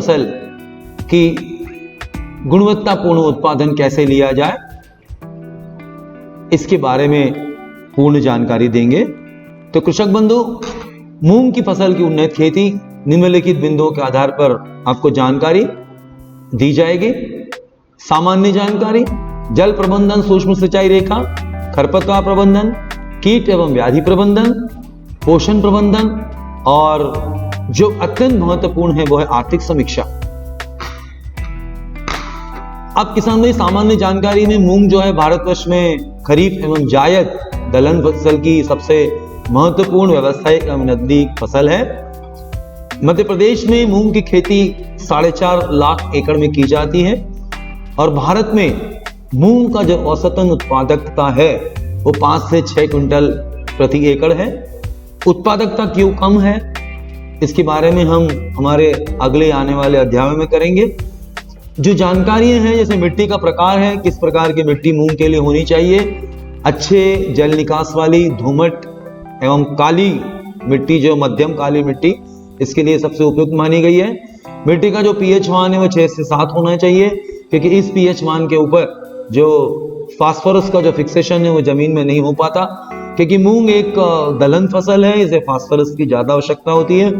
फसल की गुणवत्तापूर्ण उत्पादन कैसे लिया जाए, इसके बारे में पूर्ण जानकारी देंगे। तो कृषक बंधु, मूंग की फसल की उन्नत खेती निम्नलिखित बिंदुओं के आधार पर आपको जानकारी दी जाएगी। सामान्य जानकारी, जल प्रबंधन, सूक्ष्म सिंचाई रेखा, खरपतवार प्रबंधन, कीट एवं व्याधि प्रबंधन, पोषण प्रबंधन, और जो अत्यंत महत्वपूर्ण है वो है आर्थिक समीक्षा। अब किसान भाई, सामान्य जानकारी में मूंग जो है भारतवर्ष में खरीफ एवं जायद दलहन फसल की सबसे महत्वपूर्ण व्यवसायिक एवं नकदी फसल है। मध्य प्रदेश में मूंग की खेती 4.5 लाख एकड़ में की जाती है और भारत में मूंग का जो औसतन उत्पादकता है वो 5 से 6 क्विंटल प्रति एकड़ है। उत्पादकता क्यों कम है, इसके बारे में हम हमारे अगले आने वाले अध्यायों में करेंगे। जो जानकारियां हैं, जैसे मिट्टी का प्रकार है, किस प्रकार की मिट्टी मूंग के लिए होनी चाहिए, अच्छे जल निकास वाली दोमट एवं काली मिट्टी, जो मध्यम काली मिट्टी इसके लिए सबसे उपयुक्त मानी गई है। मिट्टी का जो पीएच मान है वो 6 से 7 होना चाहिए, क्योंकि इस पीएच मान के ऊपर जो फास्फोरस का जो फिक्सेशन है वो जमीन में नहीं हो पाता, क्योंकि मूंग एक दलहन फसल है, इसे फास्फोरस की ज्यादा आवश्यकता होती है।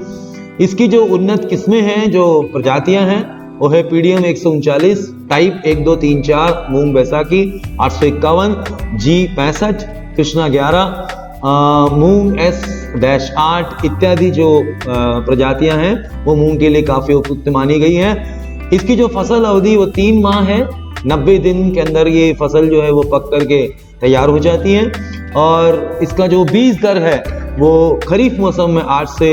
इसकी जो उन्नत किस्में हैं, जो प्रजातियां हैं, वो है पीडीएम 139, टाइप 1, 2, 3, 4, मूंग बैसाखी 851, जी 65, कृष्णा 11, मूंग S-8 इत्यादि जो प्रजातियां हैं वो मूंग के लिए काफी उपयुक्त मानी गई हैं। इसकी जो फसल अवधि वो 3 माह है। 90 दिन के अंदर ये फसल जो है वो पक करके तैयार हो जाती है और इसका जो बीज दर है वो खरीफ मौसम में 8 से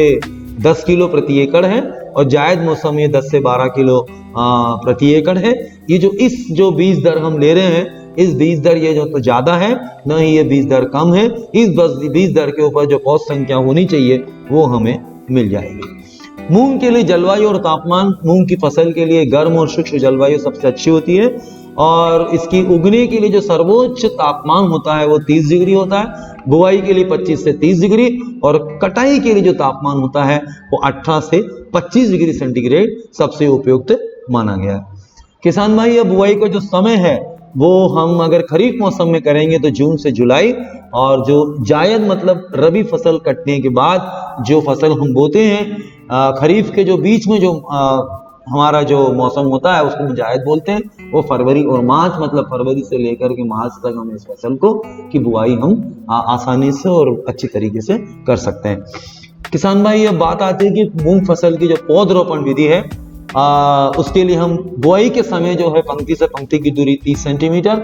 10 किलो प्रति एकड़ है और जायद मौसम में 10 से 12 किलो प्रति एकड़ है। ये जो बीज दर हम ले रहे हैं, इस बीज दर ये जो तो ज्यादा है, न ही ये बीज दर कम है। इस बीज दर के ऊपर जो पौध संख्या होनी चाहिए वो हमें मिल जाएगी। मूंग के लिए जलवायु और तापमान, मूंग की फसल के लिए गर्म और शुष्क जलवायु सबसे अच्छी होती है और इसकी उगने के लिए जो सर्वोच्च तापमान होता है वो 30 डिग्री होता है, बुआई के लिए 25 से 30 डिग्री और कटाई के लिए जो तापमान होता है वो 18 से 25 डिग्री सेंटीग्रेड सबसे उपयुक्त माना गया है। किसान भाई, अब बुआई का जो समय है वो हम अगर खरीफ मौसम में करेंगे तो जून से जुलाई, और जो जायद मतलब रबी फसल कटने के बाद जो फसल हम बोते हैं खरीफ के जो बीच में जो हमारा जो मौसम होता है उसको हम जायद बोलते हैं, वो फरवरी और मार्च, मतलब फरवरी से लेकर के मार्च तक हम इस फसल को की बुआई हम आसानी से और अच्छी तरीके से कर सकते हैं। किसान भाई, अब बात आती है कि मूंग फसल की जो पौधरोपण विधि है उसके लिए हम बुआई के समय जो है पंक्ति से पंक्ति की दूरी 30 सेंटीमीटर,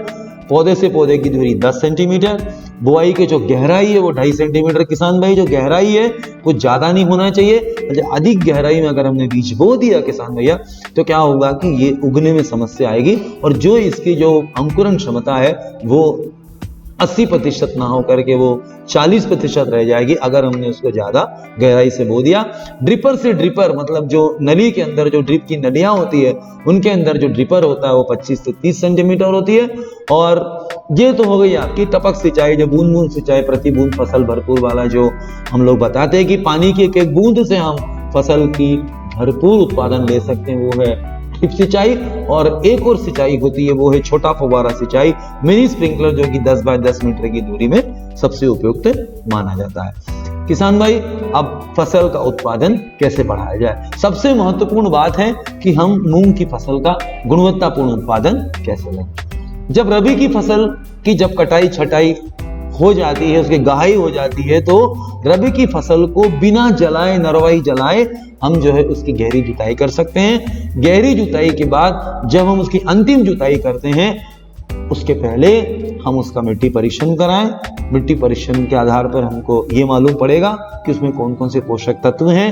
पौधे से पौधे की दूरी 10 सेंटीमीटर, बुआई की जो गहराई है वो 2.5 सेंटीमीटर। किसान भाई, जो गहराई है वो ज्यादा नहीं होना चाहिए, अधिक गहराई में अगर हमने बीज बो दिया किसान भैया तो क्या होगा कि ये उगने में समस्या आएगी और जो इसकी जो अंकुरण क्षमता है वो 80% ना होकर के वो 40% रह जाएगी अगर हमने उसको ज्यादा गहराई से बो दिया। ड्रिपर से ड्रिपर, मतलब जो नली के अंदर जो ड्रिप की नलियां होती है उनके अंदर जो ड्रिपर होता है वो 25 से 30 सेंटीमीटर होती है। और ये तो हो गई आपकी टपक सिंचाई, जो बूंद बूंद सिंचाई, प्रति बूंद फसल भरपूर वाला जो हम लोग बताते हैं कि पानी की एक एक बूंद से हम फसल की भरपूर उत्पादन ले सकते हैं, वो है ड्रिप सिंचाई। और एक और सिंचाई होती है वो है छोटा फव्वारा सिंचाई, मिनी स्प्रिंकलर, जो कि 10 बाय 10 मीटर की दूरी में सबसे उपयुक्त माना जाता है। किसान भाई, अब फसल का उत्पादन कैसे बढ़ाया जाए? सबसे महत्वपूर्ण बात है कि हम मूंग की फसल का गुणवत्तापूर्ण उत्पादन कैसे लें। जब रबी की फसल की जब कटाई छटाई हो जाती है, उसकी गहाई हो जाती है, तो रबी की फसल को बिना जलाए, नरवाई जलाए हम जो है उसकी गहरी जुताई कर सकते हैं। गहरी जुताई के बाद जब हम उसकी अंतिम जुताई करते हैं उसके पहले हम उसका मिट्टी परीक्षण कराएं। मिट्टी परीक्षण के आधार पर हमको ये मालूम पड़ेगा कि उसमें कौन कौन से पोषक तत्व हैं,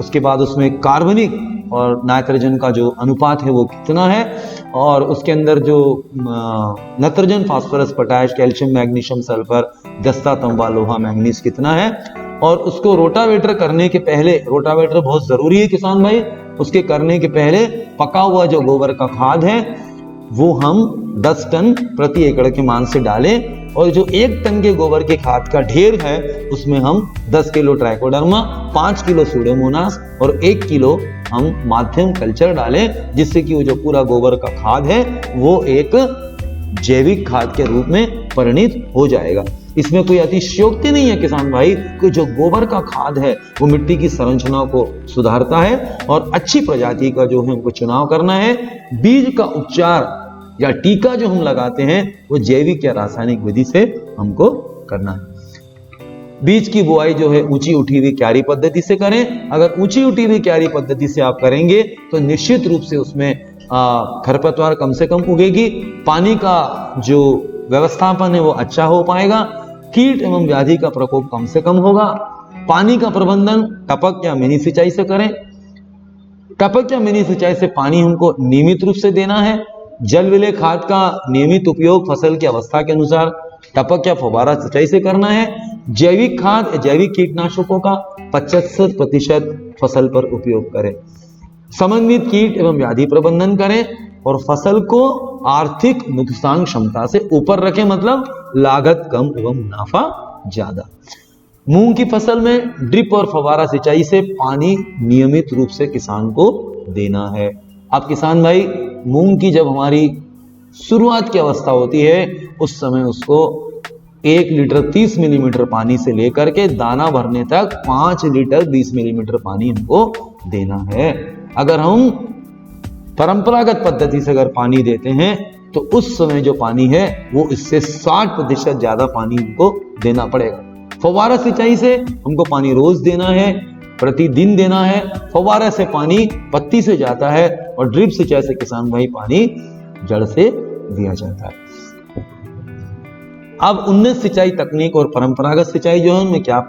उसके बाद उसमें कार्बनिक और नाइट्रोजन का जो अनुपात है वो कितना है, और उसके अंदर जो nitrogen, phosphorus, potash, calcium, magnesium, sulphur, जस्ता, तांबा, लोहा, मैंगनीज कितना है। और उसको रोटावेटर करने के पहले, रोटावेटर बहुत जरूरी है किसान भाई, उसके करने के पहले पका हुआ जो गोबर का खाद है वो हम 10 टन प्रति एकड़ के मान से डालें, और जो 1 टन के गोबर के खाद का ढेर है उसमें हम 10 किलो ट्राइकोडर्मा, 5 किलो सूडोमोनास और 1 किलो हम माध्यम कल्चर डालें, जिससे कि वो जो पूरा गोबर का खाद है वो एक जैविक खाद के रूप में परिणित हो जाएगा। इसमें कोई अतिशयोक्ति नहीं है किसान भाई, कि जो गोबर का खाद है वो मिट्टी की संरचना को सुधारता है और अच्छी प्रजाति का जो है हमको चुनाव करना है। बीज का उपचार या टीका जो हम लगाते हैं वो जैविक या रासायनिक विधि से हमको करना है। बीज की बुआई जो है ऊंची उठी हुई क्यारी पद्धति से करें। अगर ऊंची उठी हुई क्यारी पद्धति से आप करेंगे तो निश्चित रूप से उसमें खरपतवार कम से कम उगेगी, पानी का जो व्यवस्थापन है वो अच्छा हो पाएगा, कीट एवं व्याधि का प्रकोप कम से कम होगा। पानी का प्रबंधन टपक या मिनी सिंचाई से करें। टपक या मिनी सिंचाई से पानी हमको नियमित रूप से देना है। जल विलेय खाद का नियमित उपयोग फसल की अवस्था के अनुसार टपक या फव्वारा सिंचाई से करना है। जैविक खाद, जैविक कीटनाशकों का 75% फसल पर उपयोग करें। समन्वित कीट एवं व्याधि प्रबंधन करें और फसल को आर्थिक नुकसान क्षमता से ऊपर रखें, मतलब लागत कम एवं मुनाफा ज्यादा। मूंग की फसल में ड्रिप और फव्वारा सिंचाई से पानी नियमित रूप से किसान को देना है। अब किसान भाई, मूंग की जब हमारी शुरुआत की अवस्था होती है उस समय उसको 1 लीटर 30 मिलीमीटर पानी से लेकर के दाना भरने तक 5 लीटर 20 मिलीमीटर पानी हमको देना है। अगर हम परंपरागत पद्धति से अगर पानी देते हैं तो उस समय जो पानी है वो इससे 60% ज्यादा पानी हमको देना पड़ेगा। फव्वारा सिंचाई से हमको पानी रोज देना है, प्रतिदिन देना है। फव्वारा से पानी पत्ती से जाता है और ड्रिप सिंचाई से किसान भाई पानी जड़ से दिया जाता है। अब उन्नत सिंचाई तकनीक और परंपरागत सिंचाई जो है उनमें क्या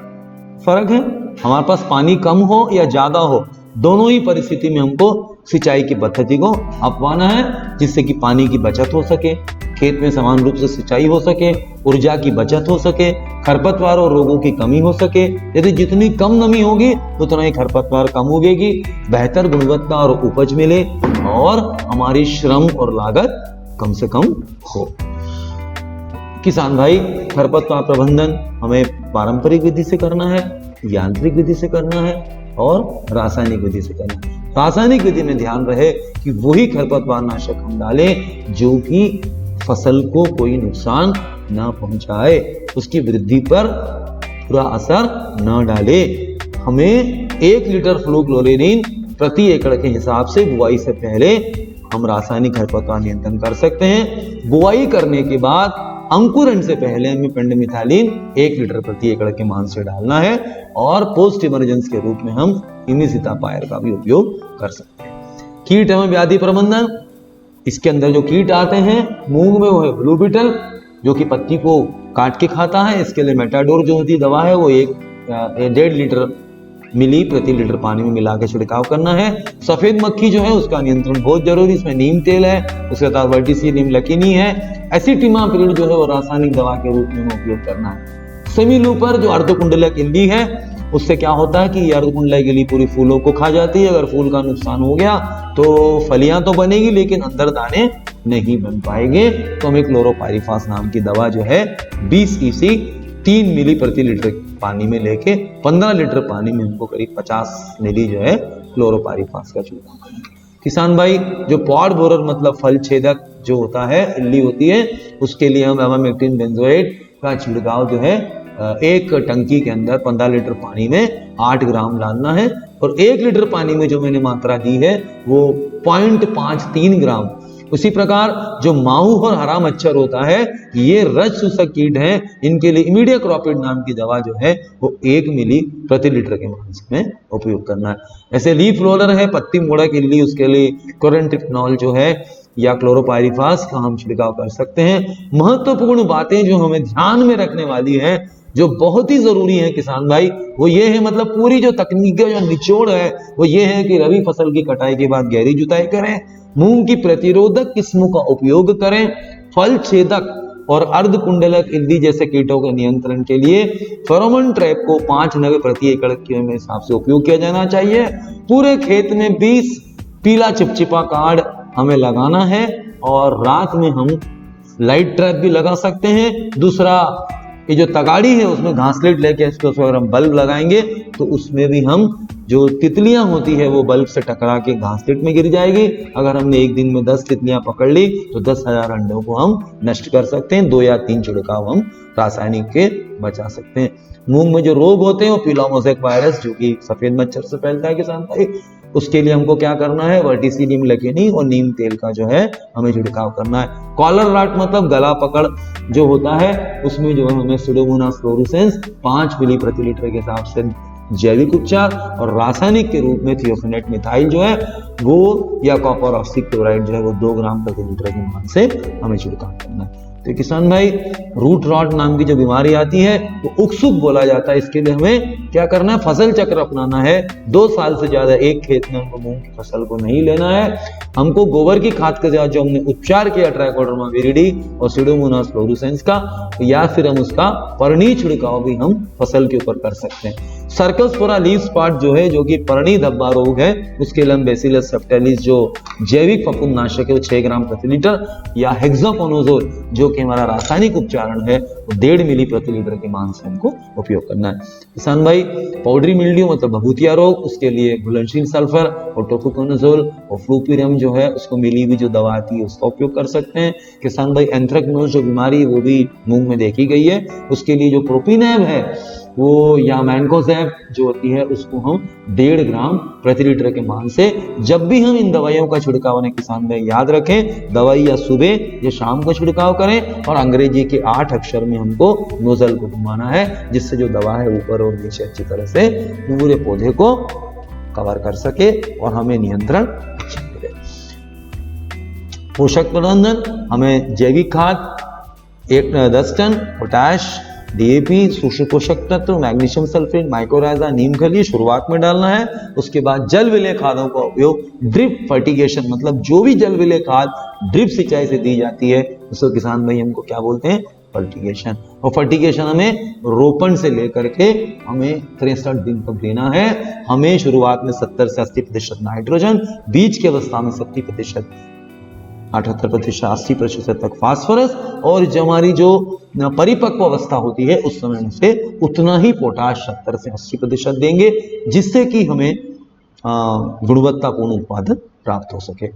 फर्क है? हमारे पास पानी कम हो या ज्यादा हो, दोनों ही परिस्थिति में हमको सिंचाई की पद्धति को अपनाना है, जिससे कि पानी की बचत हो सके, खेत में समान रूप से सिंचाई हो सके, ऊर्जा की बचत हो सके, खरपतवार और रोगों की कमी हो सके। यदि जितनी कम नमी होगी उतना ही खरपतवार कम उगेगी, बेहतर गुणवत्ता और उपज मिले और हमारी श्रम और लागत कम से कम हो। किसान भाई, खरपतवार प्रबंधन हमें पारंपरिक विधि से करना है, यांत्रिक विधि से करना है और रासायनिक विधि से करना है। रासायनिक विधि में ध्यान रहे कि वही खरपतवार नाशक हम डालें जो कि फसल को कोई नुकसान ना पहुंचाए, उसकी वृद्धि पर पूरा असर न डाले। हमें 1 लीटर फ्लूक्लोरीन प्रति एकड़ के हिसाब से बुआई से पहले हम रासायनिक खरपतवार नियंत्रण कर सकते हैं। बुआई करने के बाद अंकुरण से पहले हमें पेंडिमिथालिन 1 लीटर प्रति एकड़ के मान से डालना है और पोस्ट इमरजेंस के रूप में हम इमिसिटापायर का भी उपयोग कर सकते हैं। कीट एवं व्याधि प्रबंधन, इसके अंदर जो कीट आते हैं मूंग में वो है ब्लू बीटल जो कि पत्ती को काट के खाता है। इसके लिए मेटाडोर जो होती दवा है वो 1.5 लीटर मिली प्रति लीटर पानी में मिला के छिड़काव करना है। सफेद मक्खी जो है उसका नियंत्रण बहुत जरूरी, इसमें नीम तेल है, उसके साथ वर्टिसिलियम लकीनी है। एसिटिमाप्रिड जो है वो रासायनिक दवा के रूप में उपयोग करना है। सेमी लूपर जो अर्धकुंडलक इल्ली है, उससे क्या होता है कि ये अर्धकुंडलक इल्ली पूरी फूलों को खा जाती है। अगर फूल का नुकसान हो गया तो फलियां तो बनेगी लेकिन अंदर दाने नहीं बन पाएंगे। तो हमें क्लोरोपाइरिफास नाम की दवा जो है 20 EC 3 मिली प्रति लीटर पानी में लेके 15 लीटर पानी में हमको करीब 50 मिली जो है क्लोरोपाइरिफास का छिड़काव करना है। किसान भाई, जो पॉड बोरर मतलब फल छेदक जो होता है इल्ली होती है, उसके लिए हम एमामेक्टिन बेंजोएट का छिड़काव जो है एक टंकी के अंदर 15 लीटर पानी में 8 ग्राम डालना है और 1 लीटर पानी में जो मैंने मात्रा दी है वो 0.53 ग्राम। उसी प्रकार जो माहू और हरा मच्छर होता है, ये रज शोषक कीट हैं, इनके लिए इमीडियाक्रोपिड नाम की दवा जो है वो 1 मिली प्रति लीटर के मान में उपयोग करना है। ऐसे लीफ रोलर है, पत्ती मोड़क इल्ली, उसके लिए क्लोरेंट्रिप्नॉल जो है या क्लोरोपाइरिफास का हम छिड़काव कर सकते हैं। महत्वपूर्ण बातें जो हमें ध्यान में रखने वाली है, जो बहुत ही जरूरी है किसान भाई, वो ये है, मतलब पूरी जो तकनीक का जो निचोड़ है वो ये है कि रबी फसल की कटाई के बाद गहरी जुताई करें, मूंग की प्रतिरोधक किस्मों का उपयोग करें, फल छेदक और अर्धकुंडलक इल्ली जैसे कीटों के नियंत्रण के लिए फेरोमोन ट्रैप को 5 नग प्रति एकड़ के हिसाब से उपयोग किया जाना चाहिए। पूरे खेत में 20 पीला चिपचिपा कार्ड हमें लगाना है और रात में हम लाइट ट्रैप भी लगा सकते हैं। दूसरा, ये जो तगाड़ी है उसमें घासलेट लेके इसको अगर हम बल्ब लगाएंगे तो उसमें भी हम जो तितलियां होती है वो बल्ब से टकरा के घासलेट में गिर जाएगी। अगर हमने एक दिन में 10 तितलियां पकड़ ली तो 10,000 अंडों को हम नष्ट कर सकते हैं। 2 या 3 छिड़काव हम रासायनिक के बचा सकते हैं। मूंग में जो रोग होते हैं वो पीला मोज़ेक वायरस जो कि सफेद मच्छर से फैलता है किसान भाई, उसके लिए हमको क्या करना है, वर्टिसिलियम लेकेनी और नीम तेल का जो है हमें छिड़काव करना है। कॉलर राट मतलब गला पकड़ जो होता है उसमें जो है हमें सुडोमोनास फ्लोरोसेंस 5 मिली प्रति लीटर के हिसाब से जैविक उपचार और रासायनिक के रूप में थियोफेनेट मिथाइल जो है वो या कॉपर ऑक्सीक्लोराइड क्लोराइड जो है वो 2 ग्राम प्रति लीटर के मान से हमें छिड़काव करना है। तो किसान भाई, रूट रॉट नाम की जो बीमारी आती है वो उकसुक बोला जाता है। इसके लिए हमें क्या करना है, फसल चक्र अपनाना है। 2 साल से ज्यादा एक खेत में हमको मूंग की फसल को नहीं लेना है। हमको गोबर की खाद के साथ जो हमने उपचार किया ट्राइकोडर्मा विरिडी और सुडोमोनास फ्लोरोसेंस का, या फिर हम उसका पर्णी छिड़काव भी हम फसल के ऊपर कर सकते हैं। सर्कसपोरा लीफ स्पॉट जो है, जो कि पर्णी धब्बा रोग है, उसके लिए हम बेसिलस सब्टिलिस जो जैविक फफूंदनाशक है वो 6 ग्राम प्रति लीटर, या हेक्साकोनोजोल जो कि हमारा रासायनिक उपचारण है वो 1.5 मिली प्रति लीटर के मान से हमको उपयोग करना है। किसान भाई, पाउडरी मिल्ड्यू मतलब भभूतिया रोग, उसके लिए घुलनशील सल्फर और टोफुकोनाजोल और फ्लूपिरम जो है उसको मिली हुई जो दवा आती है उसका उपयोग कर सकते हैं। किसान भाई, एंथ्रेक्नोज जो बीमारी वो भी मूंग में देखी गई है, उसके लिए जो प्रोपिनेब है वो या मैनकोजेब जो होती है उसको हम 1.5 ग्राम प्रति लीटर के मान से, जब भी हम इन दवाइयों का छिड़काव करें किसान भाई याद रखें, दवाई या सुबह या शाम को छिड़काव करें और अंग्रेजी के 8 अक्षर में हमको नोजल को घुमाना है, जिससे जो दवा है ऊपर और नीचे अच्छी तरह से पूरे पौधे को कवर कर सके और हमें नियंत्रण अच्छा मिले। पोषक प्रबंधन, हमें जैविक खाद 10 टन, पोटाश, डीएपी, सूक्ष्म पोषक तत्व, मैग्नीशियम सल्फेट, माइक्रोराइजा, नीम खली शुरुआत में डालना है। उसके बाद जल विलय खादों का उपयोग, ड्रिप फर्टिगेशन मतलब जो भी जल विलय खाद ड्रिप सिंचाई से दी जाती है उसको किसान भाई हमको क्या बोलते हैं, फर्टिगेशन। और फर्टिगेशन हमें रोपण से लेकर के हमें 63 दिन तक देना है। हमें शुरुआत में 70 से 80% नाइट्रोजन, बीज की अवस्था में 70%, 78%, 80% तक फास्फोरस, और जब हमारी जो परिपक्व अवस्था होती है उस समय उसे उतना ही पोटाश 70 से 80% देंगे, जिससे कि हमें गुणवत्तापूर्ण उत्पादन प्राप्त हो सके।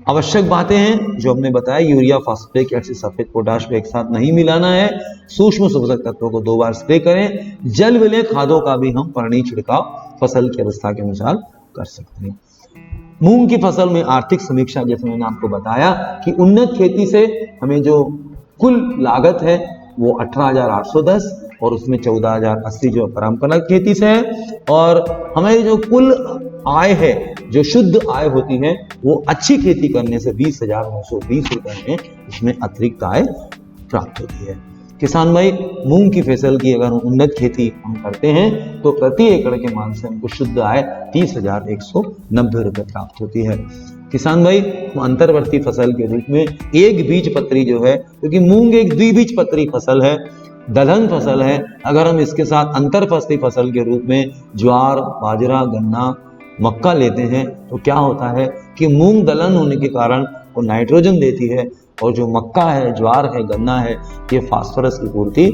आवश्यक बातें हैं जो हमने बताया, urea, phosphoric acid, sulphate, potash को एक साथ नहीं मिलाना है। सूक्ष्म पोषक तत्वों को 2 बार स्प्रे करें। जल विलय खादों का भी हम पर्णी छिड़काव फसल की अवस्था के अनुसार कर सकते हैं। मूंग की फसल में आर्थिक समीक्षा, जैसे मैंने आपको बताया कि उन्नत खेती से हमें जो कुल लागत है वो 18,810 और उसमें 14,080 जो परंपरागत खेती से है, और हमारी जो कुल आय है, जो शुद्ध आय होती है वो अच्छी खेती करने से 20,920 रुपए में उसमें अतिरिक्त आय प्राप्त होती है। किसान भाई, मूंग की फसल की अगर उन्नत खेती हम करते हैं तो प्रति एकड़ के मान से हमको शुद्ध आय 30,190 रुपए प्राप्त होती है। किसान भाई, अंतर्वर्ती फसल के रूप में एक बीज पत्री जो है, क्योंकि मूंग एक द्विबीज पत्री फसल है, दलहन फसल है, अगर हम इसके साथ अंतरफसली फसल के रूप में ज्वार, बाजरा, गन्ना, मक्का लेते हैं तो क्या होता है कि मूंग दलहन होने के कारण वो नाइट्रोजन देती है, और जो मक्का है, ज्वार है, गन्ना है, ये फास्फोरस की पूर्ति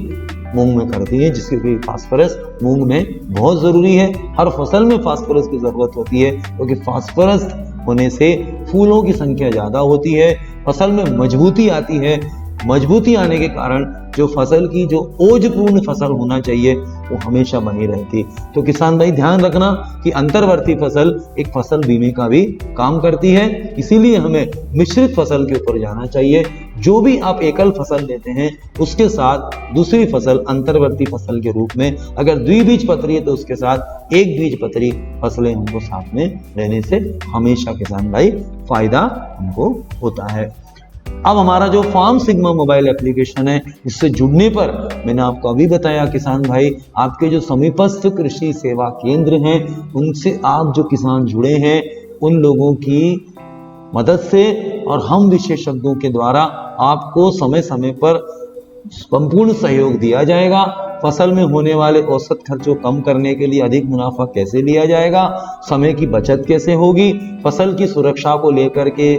मूंग में करती है, जिसके लिए फास्फोरस मूंग में बहुत जरूरी है। हर फसल में फास्फोरस की जरूरत होती है, क्योंकि फास्फोरस होने से फूलों की संख्या ज्यादा होती है, फसल में मजबूती आती है। मजबूती आने के कारण जो फसल की जो ओजपूर्ण फसल होना चाहिए वो हमेशा बनी रहती। तो किसान भाई ध्यान रखना कि अंतर्वर्ती फसल एक फसल बीमे का भी काम करती है, इसीलिए हमें मिश्रित फसल के ऊपर जाना चाहिए। जो भी आप एकल फसल लेते हैं उसके साथ दूसरी फसल अंतर्वर्ती फसल के रूप में, अगर द्विबीज पत्री है तो उसके साथ एक बीज पत्री फसलें हमको साथ में लेने से हमेशा किसान भाई फायदा हमको होता है। अब हमारा जो फार्म सिग्मा मोबाइल एप्लीकेशन है, इससे जुड़ने पर मैंने आपको अभी बताया किसान भाई, आपके जो समीपस्थ कृषि सेवा केंद्र हैं उनसे आप जो किसान जुड़े हैं उन लोगों की मदद से और हम विशेषज्ञों के द्वारा आपको समय समय पर संपूर्ण सहयोग दिया जाएगा। फसल में होने वाले औसत खर्चों कम करने के लिए अधिक मुनाफा कैसे लिया जाएगा, समय की बचत कैसे होगी, फसल की सुरक्षा को लेकर के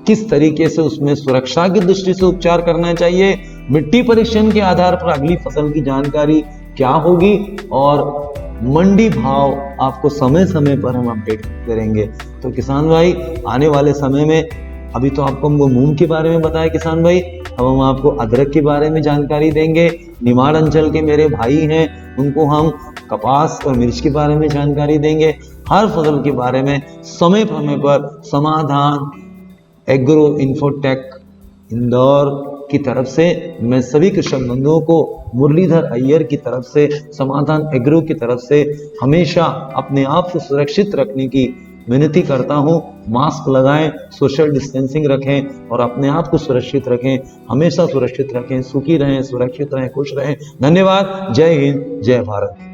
किस तरीके से उसमें सुरक्षा की दृष्टि से उपचार करना चाहिए, मिट्टी परीक्षण के आधार पर अगली फसल की जानकारी क्या होगी, और मंडी भाव आपको समय समय पर हम अपडेट करेंगे। तो किसान भाई, आने वाले समय में, अभी तो आपको हम मूंग के बारे में बताया किसान भाई, अब हम आपको अदरक के बारे में जानकारी देंगे। निमाड़ अंचल के मेरे भाई हैं, उनको हम कपास और मिर्च के बारे में जानकारी देंगे। हर फसल के बारे में समय समय पर समाधान एग्रो इन्फोटेक इंदौर की तरफ से मैं सभी कृषक बंधुओं को, मुरलीधर अय्यर की तरफ से, समाधान एग्रो की तरफ से हमेशा अपने आप को सुरक्षित रखने की विनती करता हूं। मास्क लगाएं, सोशल डिस्टेंसिंग रखें और अपने आप को सुरक्षित रखें, हमेशा सुरक्षित रखें। सुखी रहें, सुरक्षित रहें, खुश रहें। धन्यवाद। जय हिंद, जय भारत।